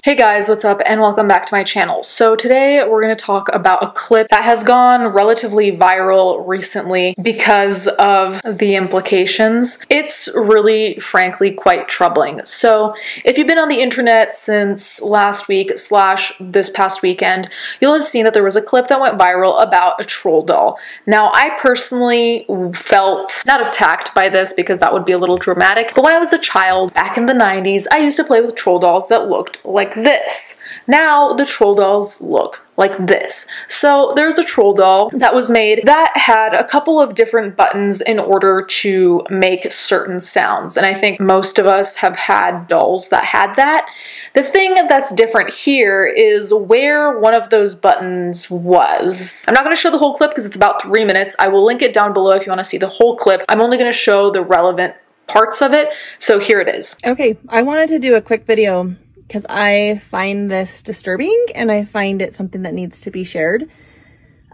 Hey guys, what's up and welcome back to my channel. So today we're going to talk about a clip that has gone relatively viral recently because of the implications. It's really, frankly, quite troubling. So if you've been on the internet since last week / this past weekend, you'll have seen that there was a clip that went viral about a troll doll. Now, I personally felt not attacked by this because that would be a little dramatic, but when I was a child back in the 90s, I used to play with troll dolls that looked like this. Now the troll dolls look like this. So there's a troll doll that was made that had a couple of different buttons in order to make certain sounds, and I think most of us have had dolls that had that. The thing that's different here is where one of those buttons was. I'm not going to show the whole clip because it's about 3 minutes. I will link it down below if you want to see the whole clip. I'm only going to show the relevant parts of it, so here it is. Okay, I wanted to do a quick video because I find this disturbing and I find it something that needs to be shared.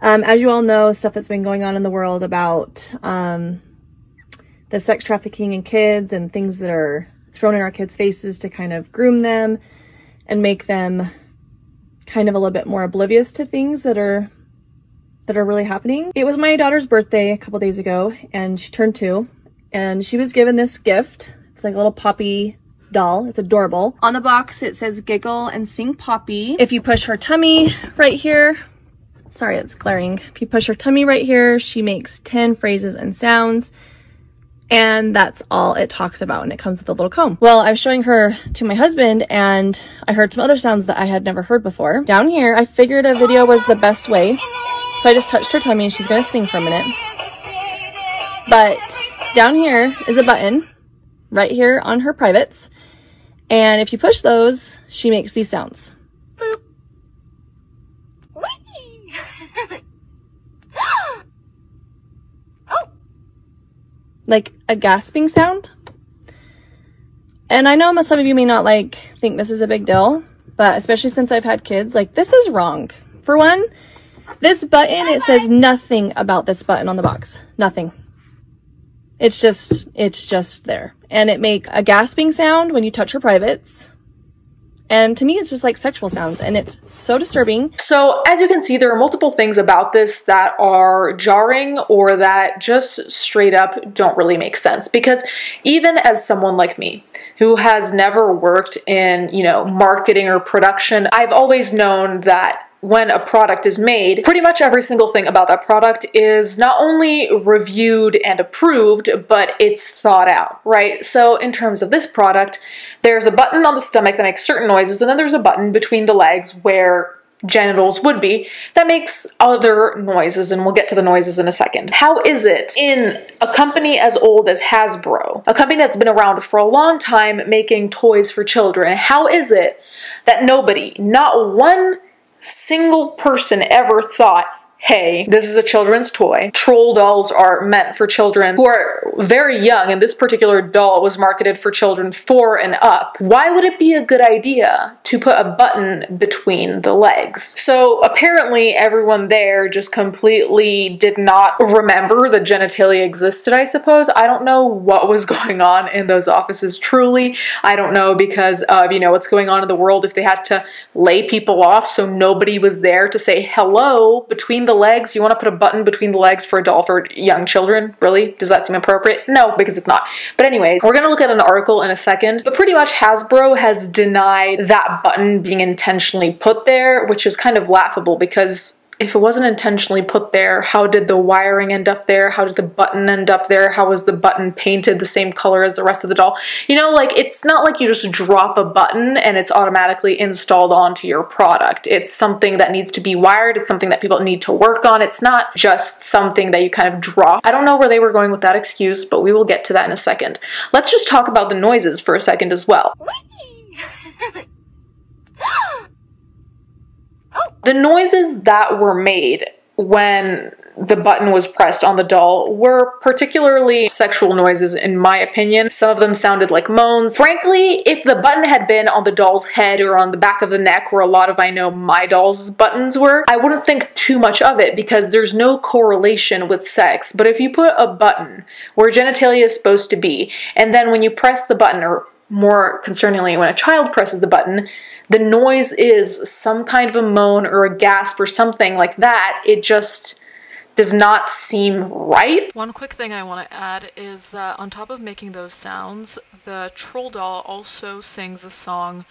As you all know, stuff that's been going on in the world about the sex trafficking in kids and things that are thrown in our kids' faces to kind of groom them and make them kind of a little bit more oblivious to things that are really happening. It was my daughter's birthday a couple days ago and she turned 2 and she was given this gift. It's like a little Poppy doll. It's adorable. On the box it says giggle and sing Poppy. If you push her tummy right here, sorry it's glaring, if you push her tummy right here, she makes 10 phrases and sounds, and that's all it talks about, and it comes with a little comb. Well, I was showing her to my husband and I heard some other sounds that I had never heard before. Down here I figured a video was the best way, so I just touched her tummy and she's gonna sing for a minute. But down here is a button right here on her privates, and if you push those, she makes these sounds. Boop. Oh. Like a gasping sound. And I know some of you may not think this is a big deal, but especially since I've had kids, this is wrong. For one, this button, it says nothing about this button on the box. Nothing. It's just there. And it make a gasping sound when you touch her privates. And to me, it's just like sexual sounds, and it's so disturbing. So as you can see, there are multiple things about this that are jarring or that just straight up don't really make sense. Because even as someone like me, who has never worked in, marketing or production, I've always known that when a product is made, pretty much every single thing about that product is not only reviewed and approved, but it's thought out, right? So in terms of this product, there's a button on the stomach that makes certain noises, and then there's a button between the legs where genitals would be that makes other noises, and we'll get to the noises in a second. How is it in a company as old as Hasbro, a company that's been around for a long time making toys for children, how is it that nobody, not one single person ever thought, hey, this is a children's toy. Troll dolls are meant for children who are very young, and this particular doll was marketed for children 4 and up. Why would it be a good idea to put a button between the legs? So apparently everyone there just completely did not remember that genitalia existed, I suppose. I don't know what was going on in those offices, truly. I don't know, because of, what's going on in the world, if they had to lay people off so nobody was there to say hello between the legs. You want to put a button between the legs for a doll for young children? Really? Does that seem appropriate? No, because it's not. But anyways, we're going to look at an article in a second, but pretty much Hasbro has denied that button being intentionally put there, which is kind of laughable because if it wasn't intentionally put there, how did the wiring end up there? How did the button end up there? How was the button painted the same color as the rest of the doll? It's not like you just drop a button and it's automatically installed onto your product. It's something that needs to be wired. It's something that people need to work on. It's not just something that you kind of drop. I don't know where they were going with that excuse, but we will get to that in a second. Let's just talk about the noises for a second as well. The noises that were made when the button was pressed on the doll were particularly sexual noises, in my opinion. Some of them sounded like moans. Frankly, if the button had been on the doll's head or on the back of the neck, where a lot of, I know, my doll's buttons were, I wouldn't think too much of it because there's no correlation with sex. But if you put a button where genitalia is supposed to be, and then when you press the button, or more concerningly, when a child presses the button, the noise is some kind of a moan or a gasp or something like that. It just does not seem right. One quick thing I want to add is that on top of making those sounds, the troll doll also sings a song,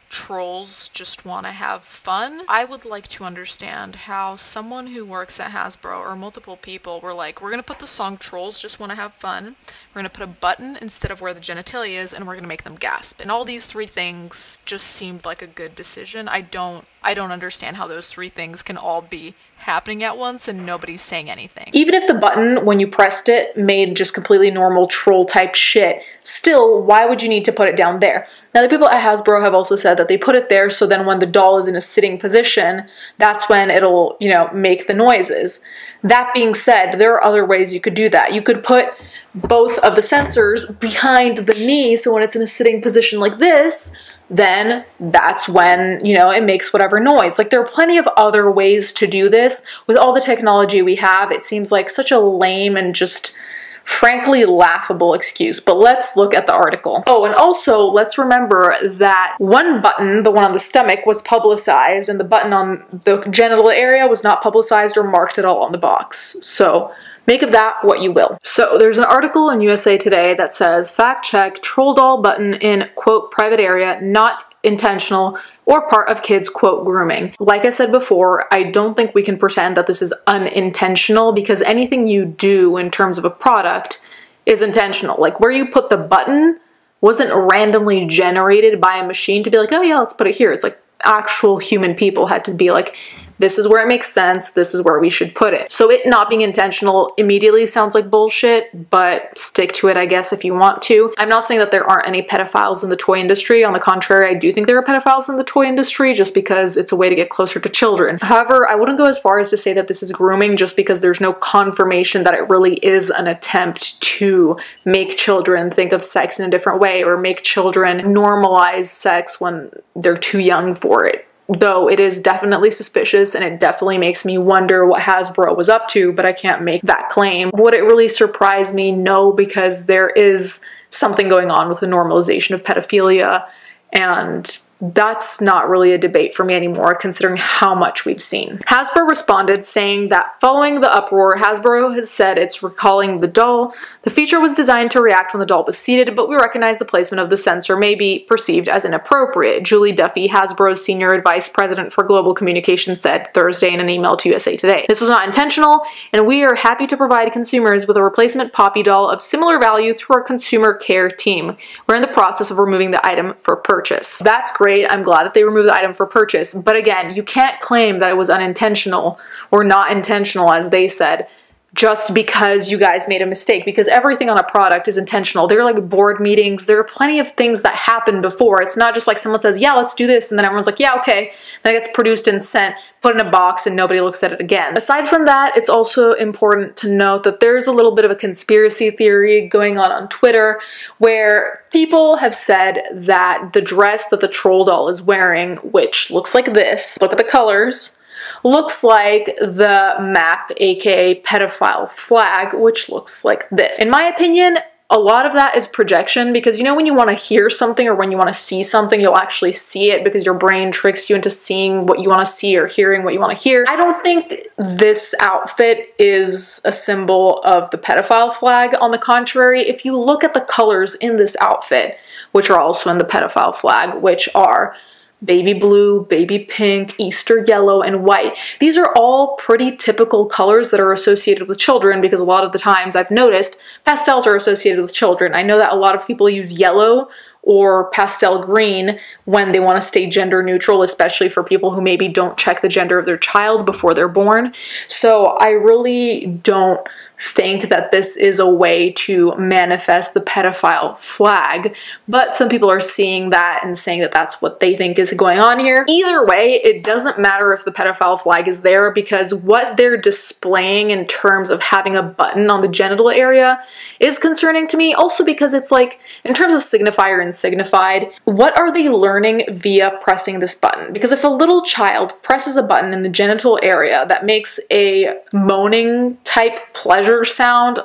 Trolls Just Want to Have Fun. I would like to understand how someone who works at Hasbro or multiple people were like, we're going to put the song Trolls Just Want to Have Fun, we're going to put a button instead of where the genitalia is, and we're going to make them gasp. And all these three things just seemed like a good decision. I don't understand how those three things can all be happening at once and nobody's saying anything. Even if the button, when you pressed it, made just completely normal troll type shit, still, why would you need to put it down there? Now, the people at Hasbro have also said that they put it there so then when the doll is in a sitting position, that's when it'll, you know, make the noises. That being said, there are other ways you could do that. You could put both of the sensors behind the knee, so when it's in a sitting position like this, then that's when, you know, it makes whatever noise. Like, there are plenty of other ways to do this. With all the technology we have, it seems like such a lame and just frankly laughable excuse. But let's look at the article. Oh, and also let's remember that one button, the one on the stomach, was publicized, and the button on the genital area was not publicized or marked at all on the box. So make of that what you will. So there's an article in USA Today that says, fact check, troll doll button in, quote, private area, not intentional or part of kids, quote, grooming. Like I said before, I don't think we can pretend that this is unintentional, because anything you do in terms of a product is intentional. Like, where you put the button wasn't randomly generated by a machine to be like, oh yeah, let's put it here. It's like actual human people had to be like, this is where it makes sense, this is where we should put it. So it not being intentional immediately sounds like bullshit, but stick to it, I guess, if you want to. I'm not saying that there aren't any pedophiles in the toy industry. On the contrary, I do think there are pedophiles in the toy industry just because it's a way to get closer to children. However, I wouldn't go as far as to say that this is grooming just because there's no confirmation that it really is an attempt to make children think of sex in a different way or make children normalize sex when they're too young for it. Though it is definitely suspicious and it definitely makes me wonder what Hasbro was up to, but I can't make that claim. Would it really surprise me? No, because there is something going on with the normalization of pedophilia, and that's not really a debate for me anymore, considering how much we've seen. Hasbro responded saying that following the uproar, Hasbro has said it's recalling the doll. The feature was designed to react when the doll was seated, but we recognize the placement of the sensor may be perceived as inappropriate. Julie Duffy, Hasbro's Senior Vice President for Global Communications, said Thursday in an email to USA Today. This was not intentional, and we are happy to provide consumers with a replacement Poppy doll of similar value through our consumer care team. We're in the process of removing the item for purchase. That's great. I'm glad that they removed the item for purchase, but again, you can't claim that it was unintentional or not intentional, as they said, just because you guys made a mistake, because everything on a product is intentional. There are like board meetings, there are plenty of things that happen before. It's not just like someone says, yeah, let's do this, and then everyone's like, yeah, okay. Then it gets produced and sent, put in a box, and nobody looks at it again. Aside from that, it's also important to note that there's a little bit of a conspiracy theory going on Twitter where people have said that the dress that the troll doll is wearing, which looks like this, look at the colors, looks like the MAP, aka pedophile flag, which looks like this. In my opinion, a lot of that is projection, because you know when you want to hear something or when you want to see something, you'll actually see it because your brain tricks you into seeing what you want to see or hearing what you want to hear. I don't think this outfit is a symbol of the pedophile flag. On the contrary, if you look at the colors in this outfit, which are also in the pedophile flag, which are baby blue, baby pink, Easter yellow, and white. These are all pretty typical colors that are associated with children, because a lot of the times I've noticed pastels are associated with children. I know that a lot of people use yellow or pastel green when they want to stay gender neutral, especially for people who maybe don't check the gender of their child before they're born. So I really don't think that this is a way to manifest the pedophile flag, but some people are seeing that and saying that that's what they think is going on here. Either way, it doesn't matter if the pedophile flag is there, because what they're displaying in terms of having a button on the genital area is concerning to me, also because it's like, in terms of signifier and signified, what are they learning via pressing this button? Because if a little child presses a button in the genital area that makes a moaning type pleasure sound,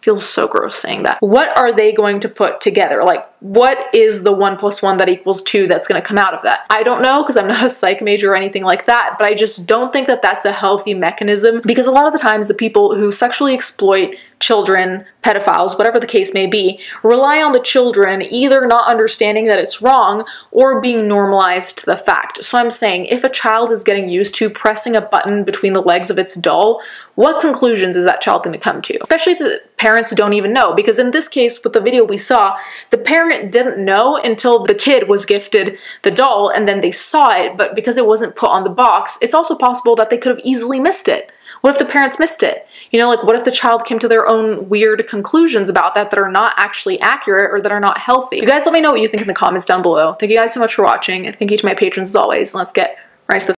Feels so gross saying that. What are they going to put together? Like, what is the 1 + 1 that equals 2 that's going to come out of that? I don't know, because I'm not a psych major or anything like that, but I just don't think that that's a healthy mechanism, because a lot of the times the people who sexually exploit children, pedophiles, whatever the case may be, rely on the children either not understanding that it's wrong or being normalized to the fact. So I'm saying, if a child is getting used to pressing a button between the legs of its doll, what conclusions is that child going to come to? Especially if the parents don't even know, because in this case, with the video we saw, the parent didn't know until the kid was gifted the doll and then they saw it, but because it wasn't put on the box, it's also possible that they could have easily missed it. What if the parents missed it? You know, like, what if the child came to their own weird conclusions about that are not actually accurate or that are not healthy? You guys let me know what you think in the comments down below. Thank you guys so much for watching, and thank you to my patrons as always. Let's get right to the